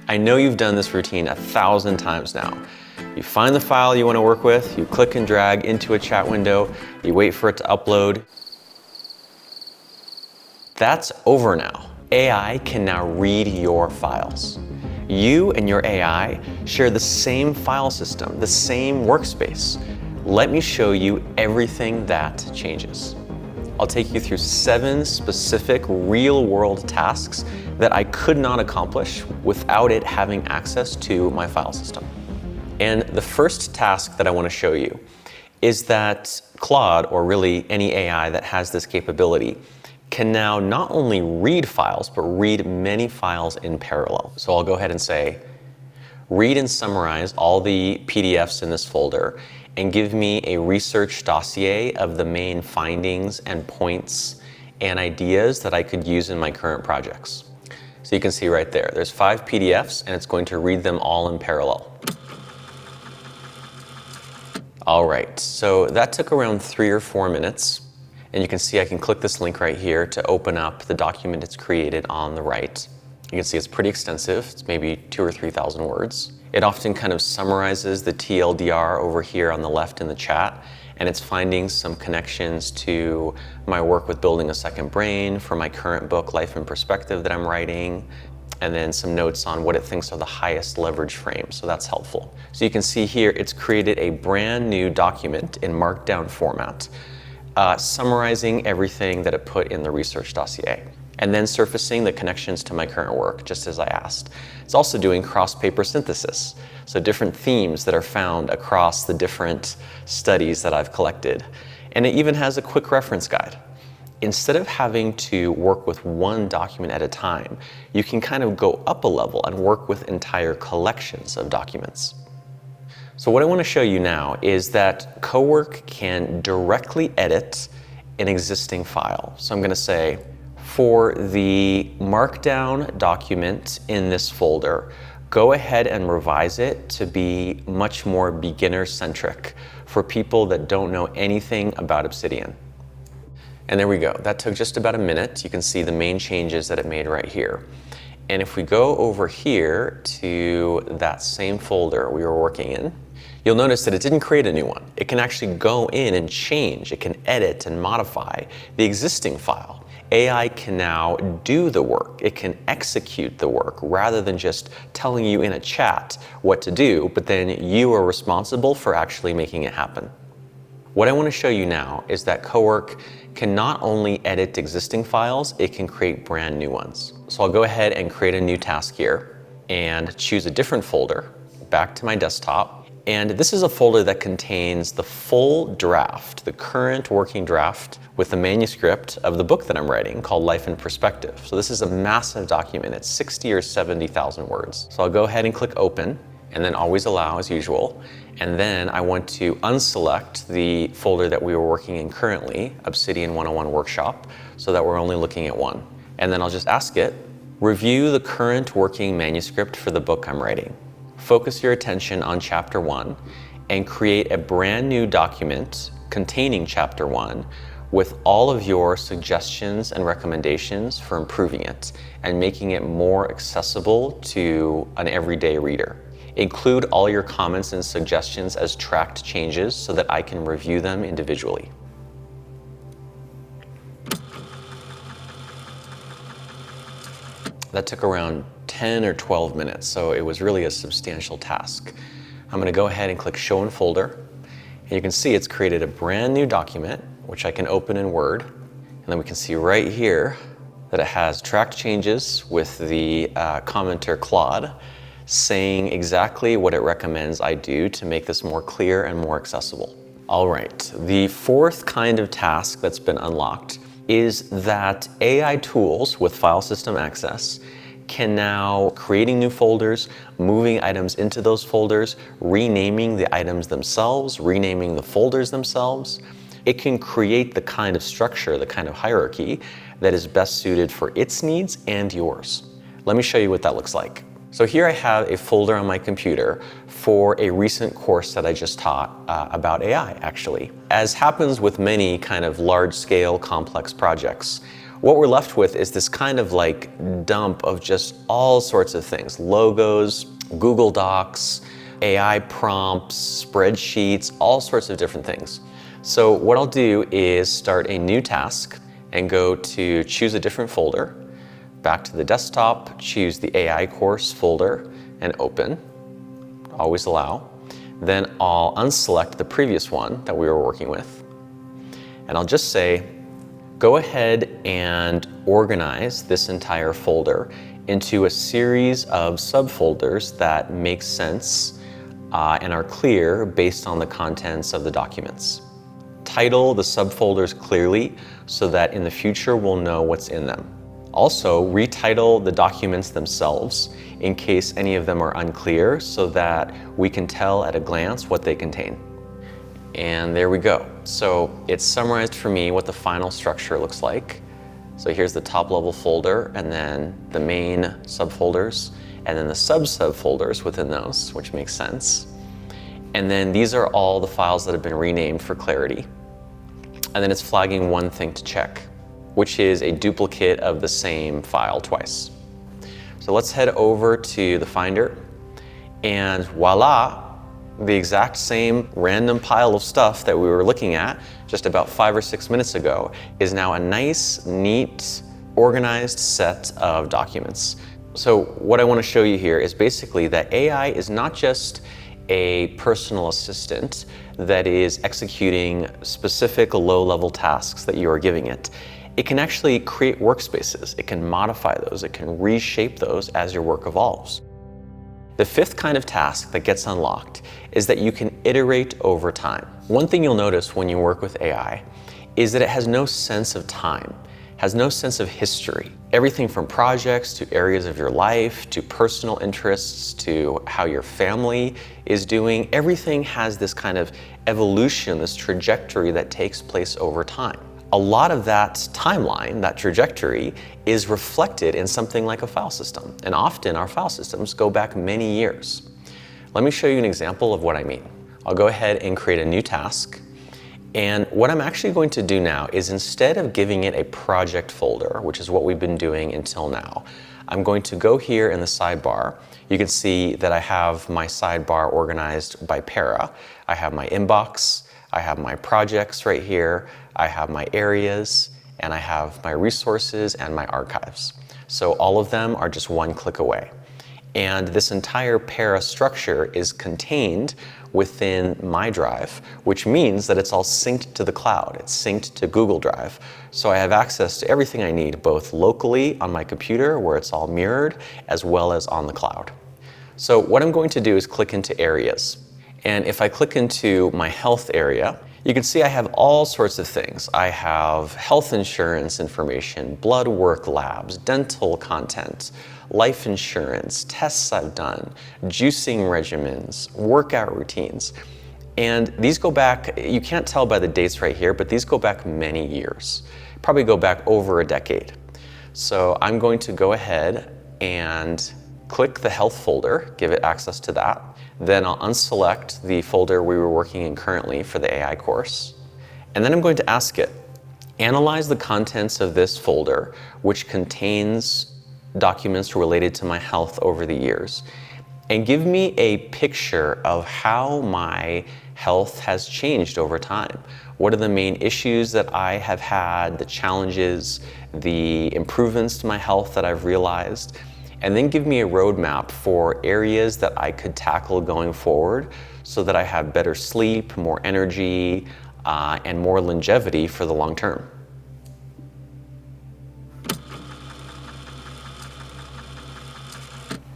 I know you've done this routine 1,000 times now. You find the file you want to work with, you click and drag into a chat window, you wait for it to upload. That's over now. AI can now read your files. You and your AI share the same file system, the same workspace. Let me show you everything that changes. I'll take you through 7 specific real-world tasks that I could not accomplish without it having access to my file system. And the first task that I want to show you is that Claude, or really any AI that has this capability, can now not only read files, but read many files in parallel. So I'll go ahead and say, read and summarize all the PDFs in this folder and give me a research dossier of the main findings and points and ideas that I could use in my current projects. So you can see right there, there's 5 PDFs and it's going to read them all in parallel. All right, so that took around 3 or 4 minutes. And you can see I can click this link right here to open up the document it's created on the right. You can see it's pretty extensive. It's maybe 2,000 or 3,000 words. It often kind of summarizes the TLDR over here on the left in the chat, and it's finding some connections to my work with building a second brain for my current book, Life in Perspective, that I'm writing, and then some notes on what it thinks are the highest leverage frames, so that's helpful. So you can see here, it's created a brand new document in Markdown format, summarizing everything that it put in the research dossier, and then surfacing the connections to my current work, just as I asked. It's also doing cross-paper synthesis, so different themes that are found across the different studies that I've collected. And it even has a quick reference guide. Instead of having to work with one document at a time, you can kind of go up a level and work with entire collections of documents. So what I want to show you now is that Cowork can directly edit an existing file. So I'm going to say, for the Markdown document in this folder, go ahead and revise it to be much more beginner-centric for people that don't know anything about Obsidian. And there we go. That took just about a minute. You can see the main changes that it made right here. And if we go over here to that same folder we were working in, you'll notice that it didn't create a new one. It can actually go in and change. It can edit and modify the existing file. AI can now do the work. It can execute the work rather than just telling you in a chat what to do, but then you are responsible for actually making it happen. What I want to show you now is that Cowork can not only edit existing files, it can create brand new ones. So I'll go ahead and create a new task here and choose a different folder, back to my desktop. And this is a folder that contains the full draft, the current working draft with the manuscript of the book that I'm writing called Life in Perspective. So this is a massive document. It's 60 or 70,000 words. So I'll go ahead and click open and then always allow as usual. And then I want to unselect the folder that we were working in currently, Obsidian 101 Workshop, so that we're only looking at one. And then I'll just ask it, review the current working manuscript for the book I'm writing. Focus your attention on chapter 1 and create a brand new document containing chapter 1 with all of your suggestions and recommendations for improving it and making it more accessible to an everyday reader. Include all your comments and suggestions as tracked changes so that I can review them individually. That took around 10 or 12 minutes, so it was really a substantial task. I'm going to go ahead and click Show in Folder, and you can see it's created a brand new document, which I can open in Word, and then we can see right here that it has tracked changes with the commenter Claude, saying exactly what it recommends I do to make this more clear and more accessible. All right, the fourth kind of task that's been unlocked is that AI tools with file system access can now creating new folders, moving items into those folders, renaming the items themselves, renaming the folders themselves. It can create the kind of structure, the kind of hierarchy that is best suited for its needs and yours. Let me show you what that looks like. So here I have a folder on my computer for a recent course that I just taught about AI, actually. As happens with many kind of large-scale complex projects, what we're left with is this kind of like dump of just all sorts of things: logos, Google Docs, AI prompts, spreadsheets, all sorts of different things. So what I'll do is start a new task and go to choose a different folder, back to the desktop, choose the AI course folder and open, always allow. Then I'll unselect the previous one that we were working with. And I'll just say, go ahead and organize this entire folder into a series of subfolders that make sense and are clear based on the contents of the documents. Title the subfolders clearly so that in the future we'll know what's in them. Also, retitle the documents themselves in case any of them are unclear so that we can tell at a glance what they contain. And there we go. So it's summarized for me what the final structure looks like. So here's the top level folder, and then the main subfolders, and then the subfolders within those, which makes sense. And then these are all the files that have been renamed for clarity. And then it's flagging one thing to check, which is a duplicate of the same file twice. So let's head over to the Finder, and voila, the exact same random pile of stuff that we were looking at just about 5 or 6 minutes ago is now a nice, neat, organized set of documents. So what I want to show you here is basically that AI is not just a personal assistant that is executing specific low-level tasks that you are giving it. It can actually create workspaces, it can modify those, it can reshape those as your work evolves. The fifth kind of task that gets unlocked is that you can iterate over time. One thing you'll notice when you work with AI is that it has no sense of time, has no sense of history. Everything from projects to areas of your life to personal interests to how your family is doing, everything has this kind of evolution, this trajectory that takes place over time. A lot of that timeline, that trajectory, is reflected in something like a file system. And often our file systems go back many years. Let me show you an example of what I mean. I'll go ahead and create a new task. And what I'm actually going to do now is, instead of giving it a project folder, which is what we've been doing until now, I'm going to go here in the sidebar. You can see that I have my sidebar organized by para. I have my inbox, I have my projects right here, I have my areas, and I have my resources and my archives. So all of them are just one click away. And this entire para structure is contained within my drive, which means that it's all synced to the cloud. It's synced to Google Drive. So I have access to everything I need, both locally on my computer, where it's all mirrored, as well as on the cloud. So what I'm going to do is click into areas. And if I click into my health area, you can see I have all sorts of things. I have health insurance information, blood work labs, dental content, life insurance, tests I've done, juicing regimens, workout routines. And these go back, you can't tell by the dates right here, but these go back many years, probably go back over a decade. So I'm going to go ahead and click the health folder, give it access to that. Then I'll unselect the folder we were working in currently for the AI course. And then I'm going to ask it, analyze the contents of this folder, which contains documents related to my health over the years, and give me a picture of how my health has changed over time. What are the main issues that I have had, the challenges, the improvements to my health that I've realized? And then give me a roadmap for areas that I could tackle going forward so that I have better sleep, more energy, and more longevity for the long term.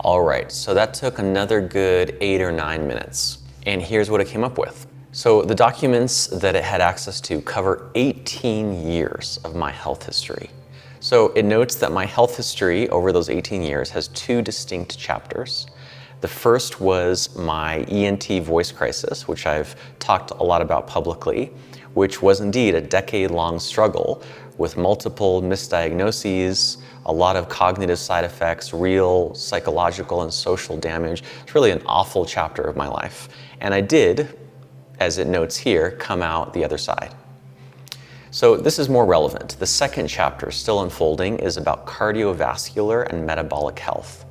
All right, so that took another good 8 or 9 minutes. And here's what it came up with. So the documents that it had access to cover 18 years of my health history. So it notes that my health history over those 18 years has 2 distinct chapters. The first was my ENT voice crisis, which I've talked a lot about publicly, which was indeed a decade-long struggle with multiple misdiagnoses, a lot of cognitive side effects, real psychological and social damage. It's really an awful chapter of my life. And I did, as it notes here, come out the other side. So this is more relevant. The second chapter, still unfolding, is about cardiovascular and metabolic health.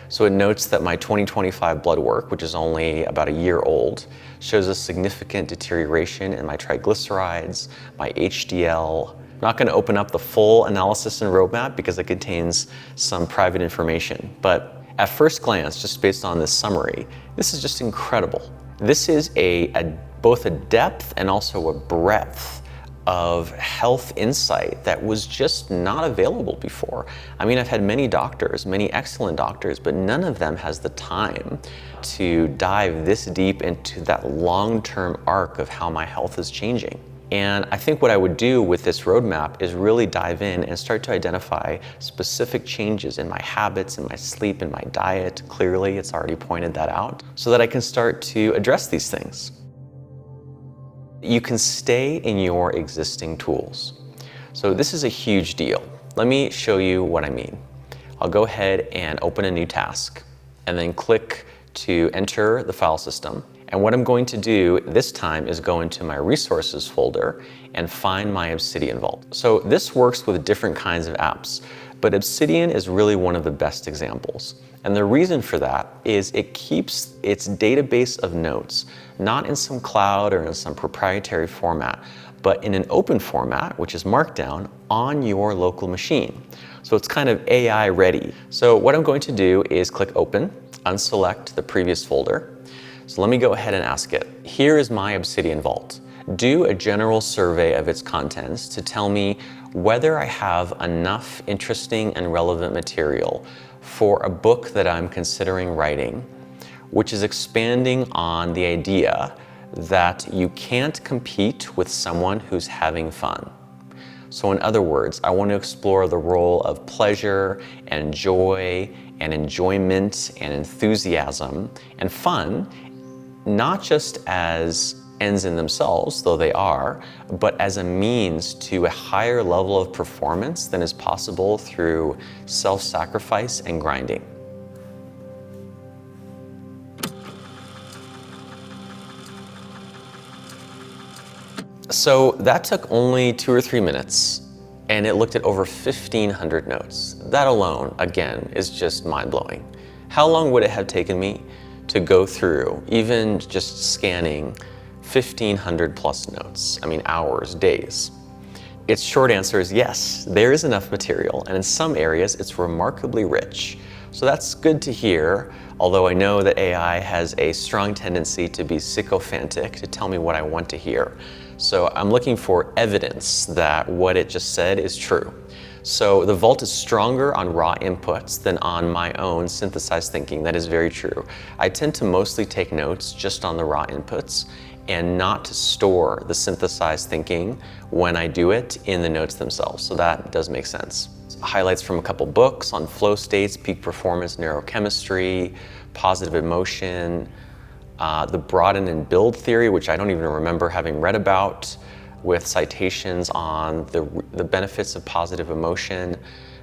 So it notes that my 2025 blood work, which is only about a year old, shows a significant deterioration in my triglycerides, my HDL. I'm not going to open up the full analysis and roadmap because it contains some private information, but at first glance, just based on this summary, this is just incredible. This is both a depth and also a breadth of health insight that was just not available before. I mean, I've had many doctors, many excellent doctors, but none of them has the time to dive this deep into that long-term arc of how my health is changing. And I think what I would do with this roadmap is really dive in and start to identify specific changes in my habits, in my sleep, in my diet. Clearly, it's already pointed that out, so that I can start to address these things. You can stay in your existing tools. So this is a huge deal. Let me show you what I mean. I'll go ahead and open a new task and then click to enter the file system. And what I'm going to do this time is go into my resources folder and find my Obsidian vault. So this works with different kinds of apps, but Obsidian is really one of the best examples. And the reason for that is it keeps its database of notes, not in some cloud or in some proprietary format, but in an open format, which is Markdown, on your local machine. So it's kind of AI ready. So what I'm going to do is click Open, unselect the previous folder. So let me go ahead and ask it. Here is my Obsidian vault. Do a general survey of its contents to tell me whether I have enough interesting and relevant material for a book that I'm considering writing, which is expanding on the idea that you can't compete with someone who's having fun. So in other words, I want to explore the role of pleasure and joy and enjoyment and enthusiasm and fun, not just as ends in themselves, though they are, but as a means to a higher level of performance than is possible through self-sacrifice and grinding. So that took only 2 or 3 minutes, and it looked at over 1,500 notes. That alone, again, is just mind-blowing. How long would it have taken me to go through, even just scanning 1,500 plus notes? I mean, hours, days. Its short answer is yes, there is enough material, and in some areas it's remarkably rich. So that's good to hear, although I know that AI has a strong tendency to be sycophantic, to tell me what I want to hear. So I'm looking for evidence that what it just said is true. So the vault is stronger on raw inputs than on my own synthesized thinking. That is very true. I tend to mostly take notes just on the raw inputs and not to store the synthesized thinking when I do it in the notes themselves. So that does make sense. Highlights from a couple books on flow states, peak performance neurochemistry, positive emotion, the broaden and build theory, which I don't even remember having read about, with citations on the benefits of positive emotion,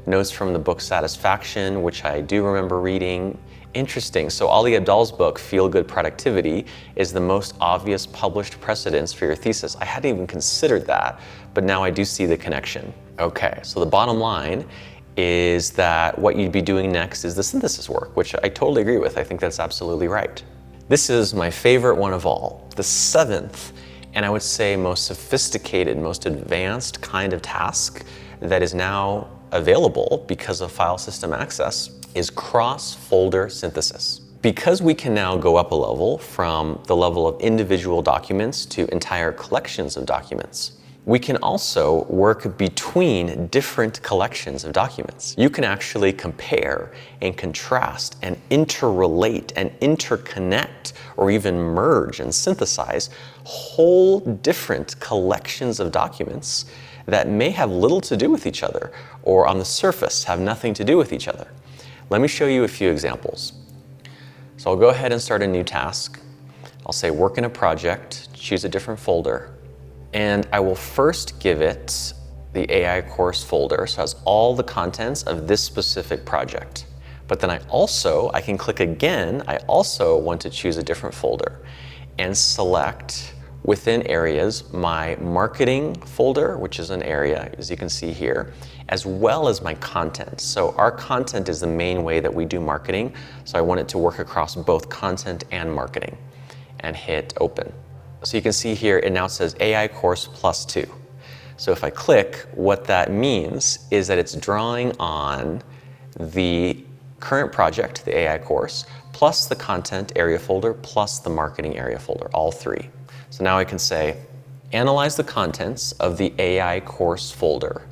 notes from the book Satisfaction, which I do remember reading. Interesting, so Ali Abdaal's book, Feel Good Productivity, is the most obvious published precedence for your thesis. I hadn't even considered that, but now I do see the connection. Okay, so the bottom line is that what you'd be doing next is the synthesis work, which I totally agree with. I think that's absolutely right. This is my favorite one of all, the 7th, and I would say most sophisticated, most advanced kind of task that is now available because of file system access is cross-folder synthesis. Because we can now go up a level from the level of individual documents to entire collections of documents, we can also work between different collections of documents. You can actually compare and contrast and interrelate and interconnect or even merge and synthesize whole different collections of documents that may have little to do with each other or on the surface have nothing to do with each other. Let me show you a few examples. So I'll go ahead and start a new task. I'll say work in a project, choose a different folder, and I will first give it the AI course folder, so it has all the contents of this specific project. But then I can click again, I also want to choose a different folder and select Within areas, my marketing folder, which is an area, as you can see here, as well as my content. So our content is the main way that we do marketing. So I want it to work across both content and marketing, and hit open. So you can see here, it now says AI course +2. So if I click, what that means is that it's drawing on the current project, the AI course, plus the content area folder, plus the marketing area folder, all three. So now I can say, analyze the contents of the AI course folder,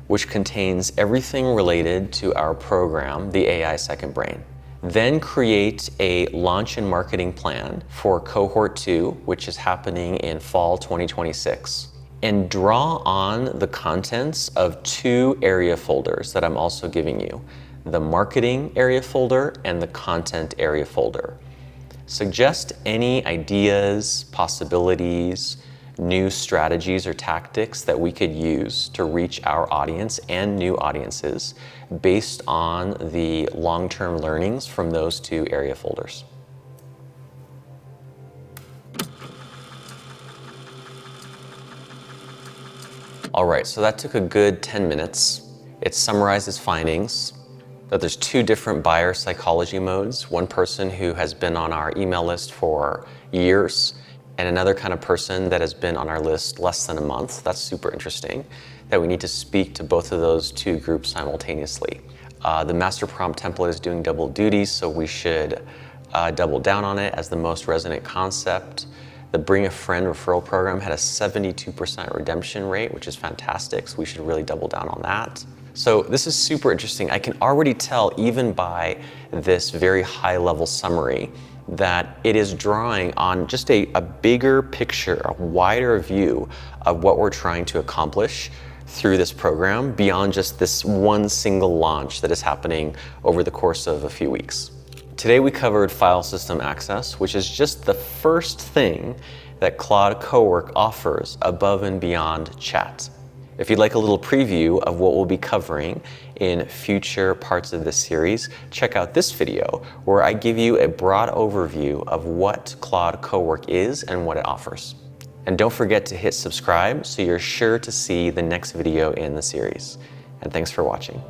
which contains everything related to our program, the AI Second Brain. Then create a launch and marketing plan for cohort 2, which is happening in fall 2026. And draw on the contents of 2 area folders that I'm also giving you, the marketing area folder and the content area folder. Suggest any ideas, possibilities, new strategies or tactics that we could use to reach our audience and new audiences based on the long-term learnings from those 2 area folders. All right, so that took a good 10 minutes. It summarizes findings, that there's 2 different buyer psychology modes. One person who has been on our email list for years, and another kind of person that has been on our list less than a month. That's super interesting, that we need to speak to both of those 2 groups simultaneously. The master prompt template is doing double duty, so we should double down on it as the most resonant concept. The Bring a Friend referral program had a 72% redemption rate, which is fantastic, so we should really double down on that. So this is super interesting. I can already tell, even by this very high-level summary, that it is drawing on just a bigger picture, a wider view of what we're trying to accomplish through this program beyond just this one single launch that is happening over the course of a few weeks. Today we covered file system access, which is just the first thing that Claude Cowork offers above and beyond chat. If you'd like a little preview of what we'll be covering in future parts of this series, check out this video where I give you a broad overview of what Claude Cowork is and what it offers. And don't forget to hit subscribe so you're sure to see the next video in the series. And thanks for watching.